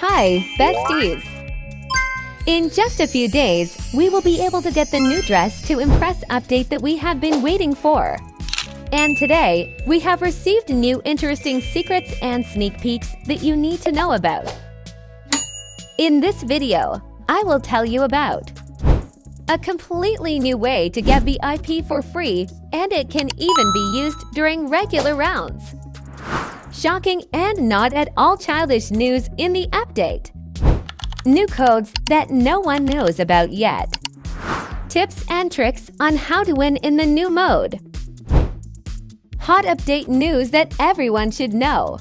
Hi, besties! In just a few days, we will be able to get the new Dress to Impress update that we have been waiting for. And today, we have received new interesting secrets and sneak peeks that you need to know about. In this video, I will tell you about a completely new way to get VIP for free, and it can even be used during regular rounds. Shocking and not at all childish news in the update. New codes that no one knows about yet. Tips and tricks on how to win in the new mode. Hot update news that everyone should know.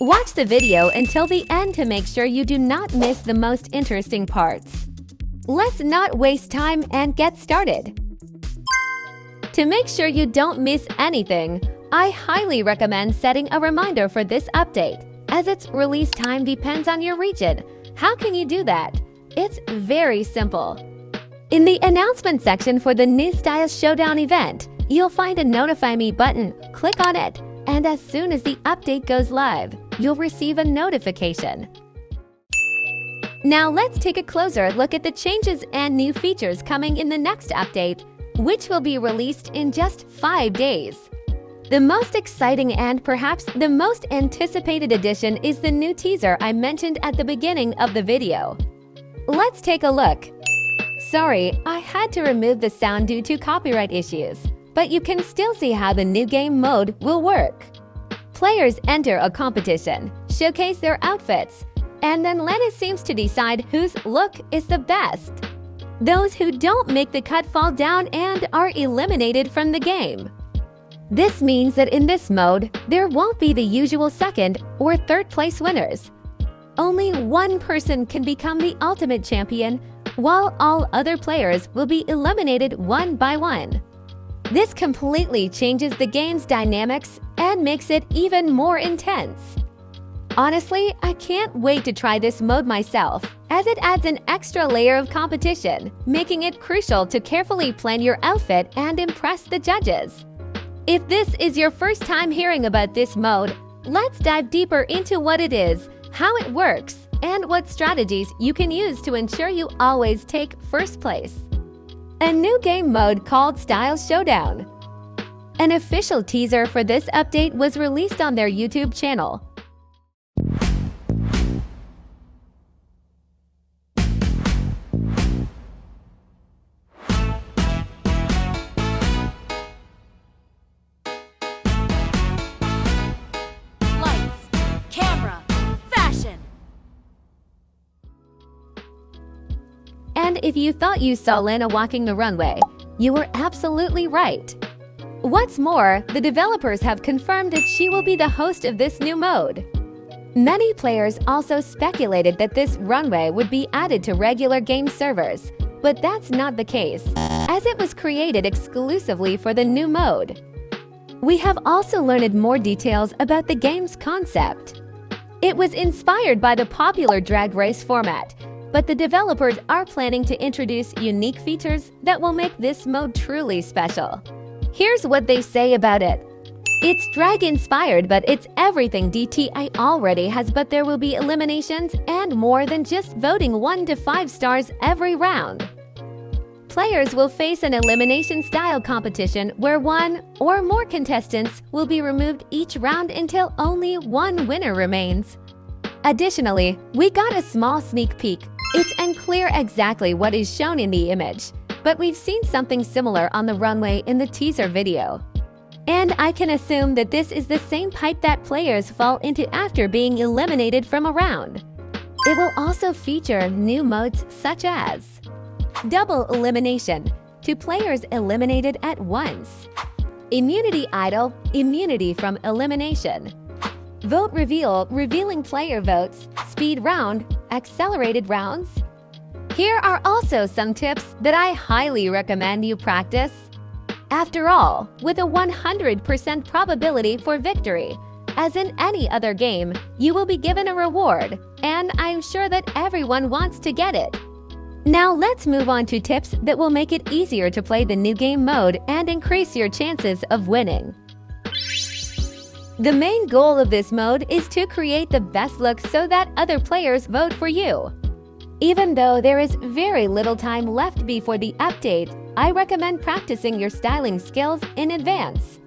Watch the video until the end to make sure you do not miss the most interesting parts. Let's not waste time and get started. To make sure you don't miss anything, I highly recommend setting a reminder for this update, as its release time depends on your region. How can you do that? It's very simple. In the announcement section for the new Style Showdown event, you'll find a Notify Me button. Click on it, and as soon as the update goes live, you'll receive a notification. Now let's take a closer look at the changes and new features coming in the next update, which will be released in just 5 days. The most exciting and perhaps the most anticipated addition is the new teaser I mentioned at the beginning of the video. Let's take a look. Sorry, I had to remove the sound due to copyright issues, but you can still see how the new game mode will work. Players enter a competition, showcase their outfits, and then Lena seems to decide whose look is the best. Those who don't make the cut fall down and are eliminated from the game. This means that in this mode, there won't be the usual second or third place winners. Only one person can become the ultimate champion, while all other players will be eliminated one by one. This completely changes the game's dynamics and makes it even more intense. Honestly, I can't wait to try this mode myself, as it adds an extra layer of competition, making it crucial to carefully plan your outfit and impress the judges. If this is your first time hearing about this mode, let's dive deeper into what it is, how it works, and what strategies you can use to ensure you always take first place. A new game mode called Style Showdown. An official teaser for this update was released on their YouTube channel. And if you thought you saw Lena walking the runway, you were absolutely right. What's more, the developers have confirmed that she will be the host of this new mode. Many players also speculated that this runway would be added to regular game servers, but that's not the case, as it was created exclusively for the new mode. We have also learned more details about the game's concept. It was inspired by the popular drag race format, but the developers are planning to introduce unique features that will make this mode truly special. Here's what they say about it. It's drag-inspired, but it's everything DTI already has, but there will be eliminations and more than just voting 1 to 5 stars every round. Players will face an elimination-style competition where one or more contestants will be removed each round until only one winner remains. Additionally, we got a small sneak peek. It's unclear exactly what is shown in the image, but we've seen something similar on the runway in the teaser video. And I can assume that this is the same pipe that players fall into after being eliminated from a round. It will also feature new modes such as Double Elimination, 2 players eliminated at once. Immunity Idol, immunity from elimination. Vote Reveal, revealing player votes. Speed Round, accelerated rounds. Here are also some tips that I highly recommend you practice. After all, with a 100% probability for victory, as in any other game, you will be given a reward, and I'm sure that everyone wants to get it. Now let's move on to tips that will make it easier to play the new game mode and increase your chances of winning. The main goal of this mode is to create the best look so that other players vote for you. Even though there is very little time left before the update, I recommend practicing your styling skills in advance.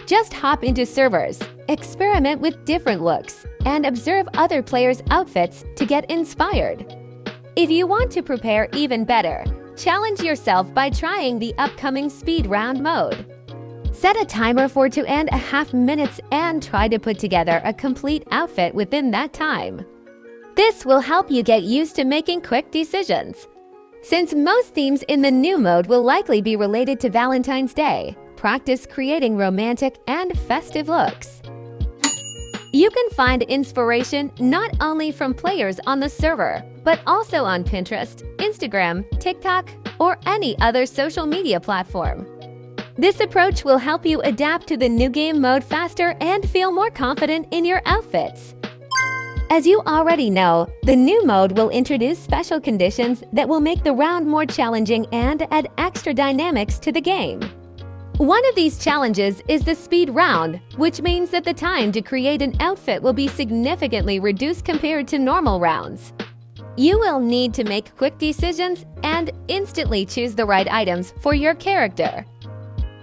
Just hop into servers, experiment with different looks, and observe other players' outfits to get inspired. If you want to prepare even better, challenge yourself by trying the upcoming speed round mode. Set a timer for 2.5 minutes and try to put together a complete outfit within that time. This will help you get used to making quick decisions. Since most themes in the new mode will likely be related to Valentine's Day, practice creating romantic and festive looks. You can find inspiration not only from players on the server, but also on Pinterest, Instagram, TikTok, or any other social media platform. This approach will help you adapt to the new game mode faster and feel more confident in your outfits. As you already know, the new mode will introduce special conditions that will make the round more challenging and add extra dynamics to the game. One of these challenges is the speed round, which means that the time to create an outfit will be significantly reduced compared to normal rounds. You will need to make quick decisions and instantly choose the right items for your character.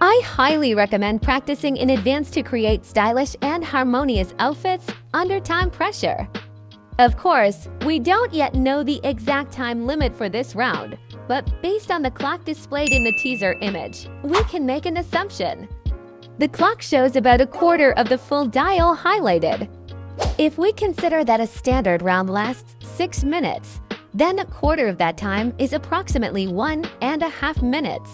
I highly recommend practicing in advance to create stylish and harmonious outfits under time pressure. Of course, we don't yet know the exact time limit for this round, but based on the clock displayed in the teaser image, we can make an assumption. The clock shows about a quarter of the full dial highlighted. If we consider that a standard round lasts 6 minutes, then a quarter of that time is approximately 1.5 minutes.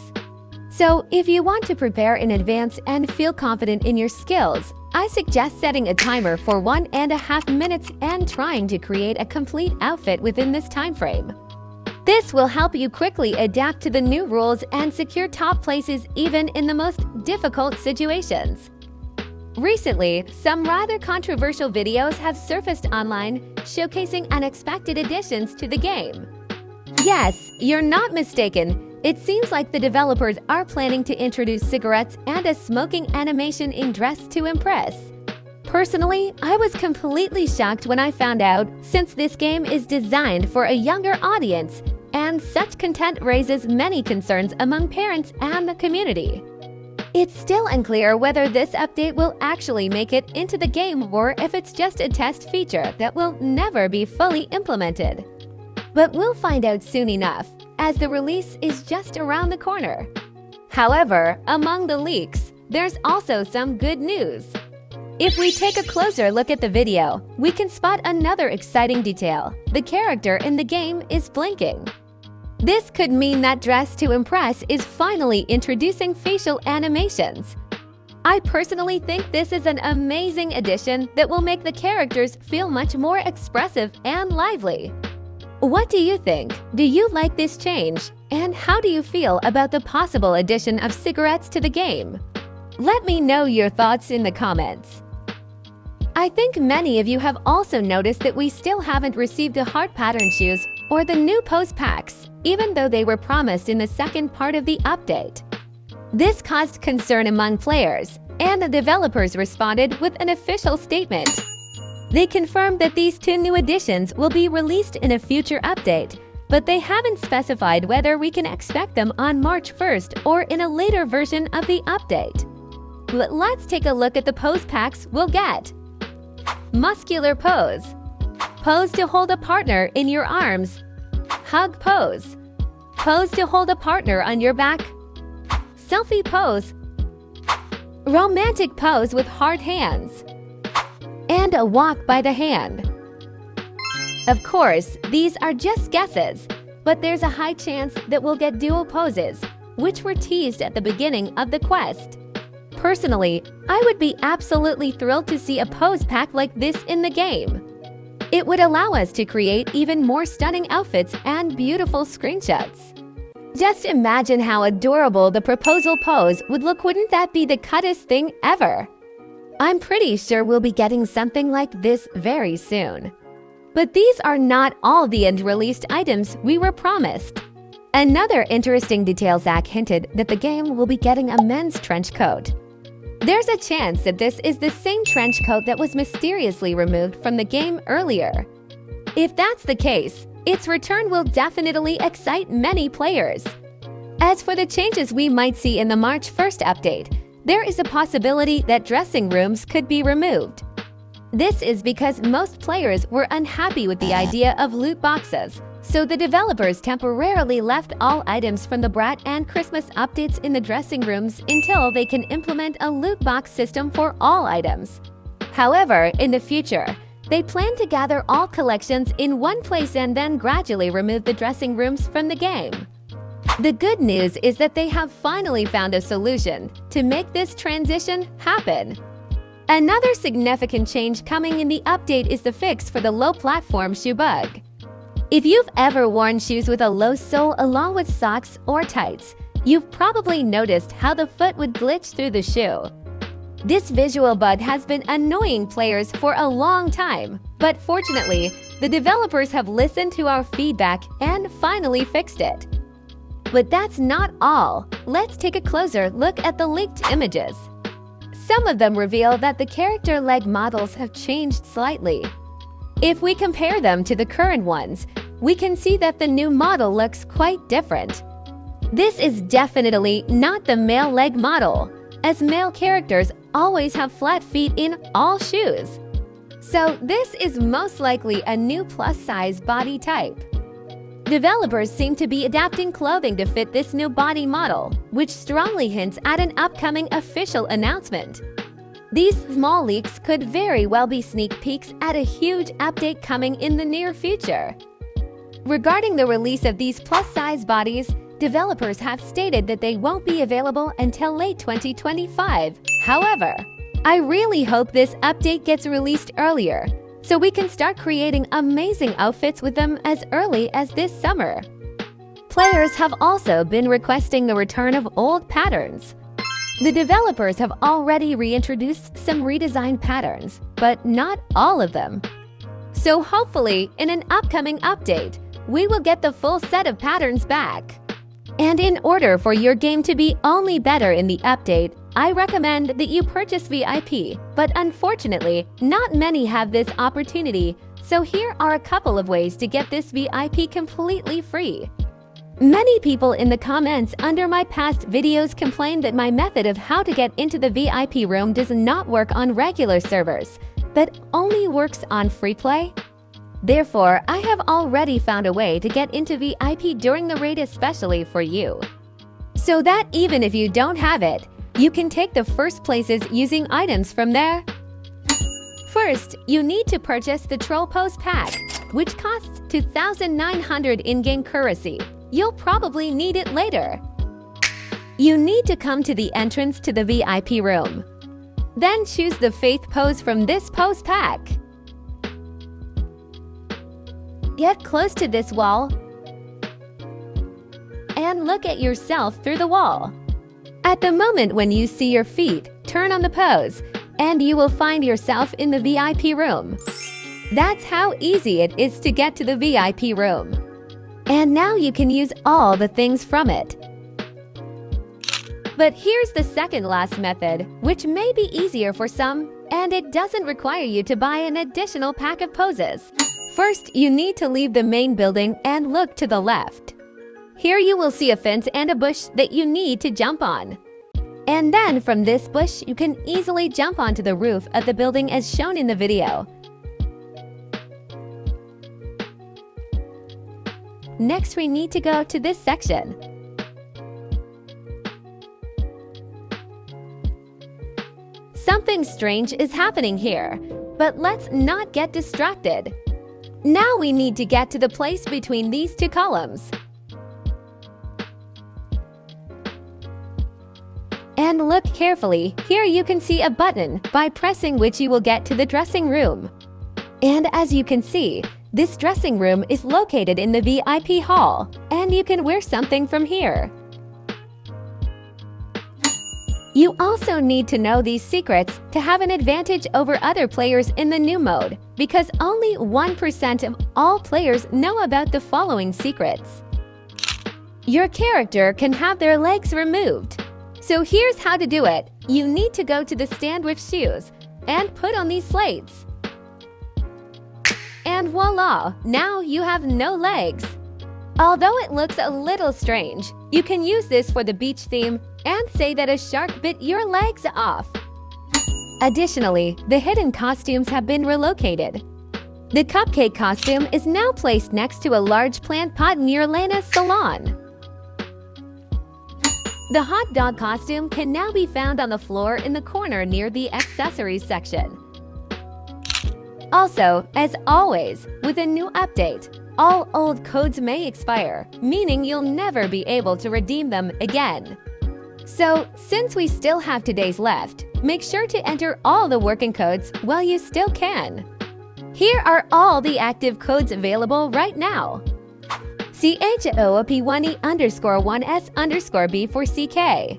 So, if you want to prepare in advance and feel confident in your skills, I suggest setting a timer for 1.5 minutes and trying to create a complete outfit within this time frame. This will help you quickly adapt to the new rules and secure top places even in the most difficult situations. Recently, some rather controversial videos have surfaced online showcasing unexpected additions to the game. Yes, you're not mistaken. It seems like the developers are planning to introduce cigarettes and a smoking animation in Dress to Impress. Personally, I was completely shocked when I found out, since this game is designed for a younger audience, and such content raises many concerns among parents and the community. It's still unclear whether this update will actually make it into the game or if it's just a test feature that will never be fully implemented. But we'll find out soon enough, as the release is just around the corner. However, among the leaks, there's also some good news. If we take a closer look at the video, we can spot another exciting detail. The character in the game is blinking. This could mean that Dress to Impress is finally introducing facial animations. I personally think this is an amazing addition that will make the characters feel much more expressive and lively. What do you think? Do you like this change? And how do you feel about the possible addition of cigarettes to the game? Let me know your thoughts in the comments. I think many of you have also noticed that we still haven't received the heart pattern shoes or the new pose packs, even though they were promised in the second part of the update. This caused concern among players, and the developers responded with an official statement. They confirmed that these 2 new additions will be released in a future update, but they haven't specified whether we can expect them on March 1st or in a later version of the update. But let's take a look at the pose packs we'll get. Muscular pose. Pose to hold a partner in your arms. Hug pose. Pose to hold a partner on your back. Selfie pose. Romantic pose with hard hands. And a walk by the hand. Of course, these are just guesses, but there's a high chance that we'll get dual poses, which were teased at the beginning of the quest. Personally, I would be absolutely thrilled to see a pose pack like this in the game. It would allow us to create even more stunning outfits and beautiful screenshots. Just imagine how adorable the proposal pose would look. Wouldn't that be the cutest thing ever? I'm pretty sure we'll be getting something like this very soon. But these are not all the unreleased items we were promised. Another interesting detail: Zach hinted that the game will be getting a men's trench coat. There's a chance that this is the same trench coat that was mysteriously removed from the game earlier. If that's the case, its return will definitely excite many players. As for the changes we might see in the March 1st update, there is a possibility that dressing rooms could be removed. This is because most players were unhappy with the idea of loot boxes, so the developers temporarily left all items from the Brat and Christmas updates in the dressing rooms until they can implement a loot box system for all items. However, in the future, they plan to gather all collections in one place and then gradually remove the dressing rooms from the game. The good news is that they have finally found a solution to make this transition happen. Another significant change coming in the update is the fix for the low platform shoe bug. If you've ever worn shoes with a low sole along with socks or tights, you've probably noticed how the foot would glitch through the shoe. This visual bug has been annoying players for a long time, but fortunately, the developers have listened to our feedback and finally fixed it. But that's not all. Let's take a closer look at the leaked images. Some of them reveal that the character leg models have changed slightly. If we compare them to the current ones, we can see that the new model looks quite different. This is definitely not the male leg model, as male characters always have flat feet in all shoes. So this is most likely a new plus-size body type. Developers seem to be adapting clothing to fit this new body model, which strongly hints at an upcoming official announcement. These small leaks could very well be sneak peeks at a huge update coming in the near future. Regarding the release of these plus-size bodies, developers have stated that they won't be available until late 2025. However, I really hope this update gets released earlier, so we can start creating amazing outfits with them as early as this summer. Players have also been requesting the return of old patterns. The developers have already reintroduced some redesigned patterns, but not all of them. So hopefully, in an upcoming update, we will get the full set of patterns back. And in order for your game to be only better in the update, I recommend that you purchase VIP, but unfortunately, not many have this opportunity, so here are a couple of ways to get this VIP completely free. Many people in the comments under my past videos complained that my method of how to get into the VIP room does not work on regular servers, but only works on free play. Therefore, I have already found a way to get into VIP during the raid especially for you. So that even if you don't have it, you can take the first places using items from there. First, you need to purchase the Troll Pose Pack, which costs 2,900 in-game currency. You'll probably need it later. You need to come to the entrance to the VIP room. Then choose the Faith pose from this pose pack. Get close to this wall and look at yourself through the wall. At the moment when you see your feet, turn on the pose, and you will find yourself in the VIP room. That's how easy it is to get to the VIP room. And now you can use all the things from it. But here's the second last method, which may be easier for some, and it doesn't require you to buy an additional pack of poses. First, you need to leave the main building and look to the left. Here you will see a fence and a bush that you need to jump on. And then from this bush, you can easily jump onto the roof of the building as shown in the video. Next, we need to go to this section. Something strange is happening here, but let's not get distracted. Now we need to get to the place between these two columns. And look carefully, here you can see a button by pressing which you will get to the dressing room. And as you can see, this dressing room is located in the VIP hall, and you can wear something from here. You also need to know these secrets to have an advantage over other players in the new mode, because only 1% of all players know about the following secrets. Your character can have their legs removed. So here's how to do it. you need to go to the stand with shoes and put on these slates. And voila! Now you have no legs. Although it looks a little strange, you can use this for the beach theme and say that a shark bit your legs off. Additionally, the hidden costumes have been relocated. The cupcake costume is now placed next to a large plant pot near Lana's salon. The hot dog costume can now be found on the floor in the corner near the accessories section. Also, as always, with a new update, all old codes may expire, meaning you'll never be able to redeem them again. So, since we still have today's left, make sure to enter all the working codes while you still can. Here are all the active codes available right now. CHOOP1E_1S_B for CK.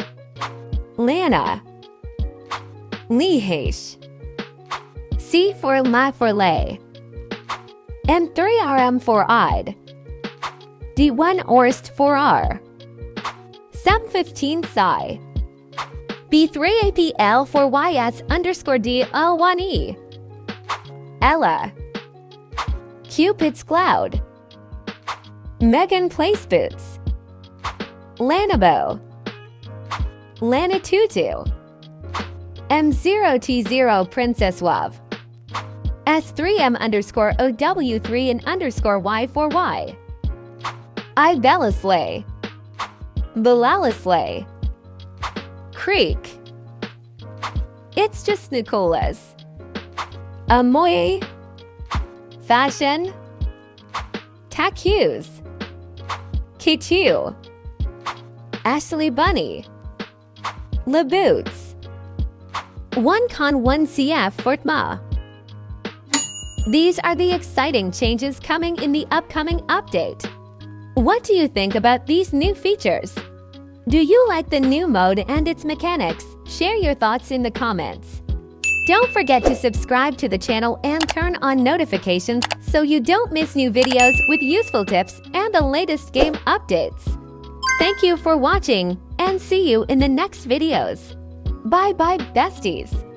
Lana. Lihesh. C for La for Lay. M3RM for Odd. D1 Orst for R. Sub15 Psi. B3APL for YS_DL1E. Ella. Cupid's Cloud. Megan Place Boots. Lanabo. Lanatutu. M0T0 Princess Wav. S3M_OW3 and _Y for Y. Ibelislay. Belalislay. Creek. It's just Nicolas. Amoy. Fashion. Takus. Kichu. Ashley Bunny. Laboots. 1Con1CF Fortma. These are the exciting changes coming in the upcoming update. What do you think about these new features? Do you like the new mode and its mechanics? Share your thoughts in the comments. Don't forget to subscribe to the channel and turn on notifications so you don't miss new videos with useful tips and the latest game updates. Thank you for watching and see you in the next videos. Bye bye besties!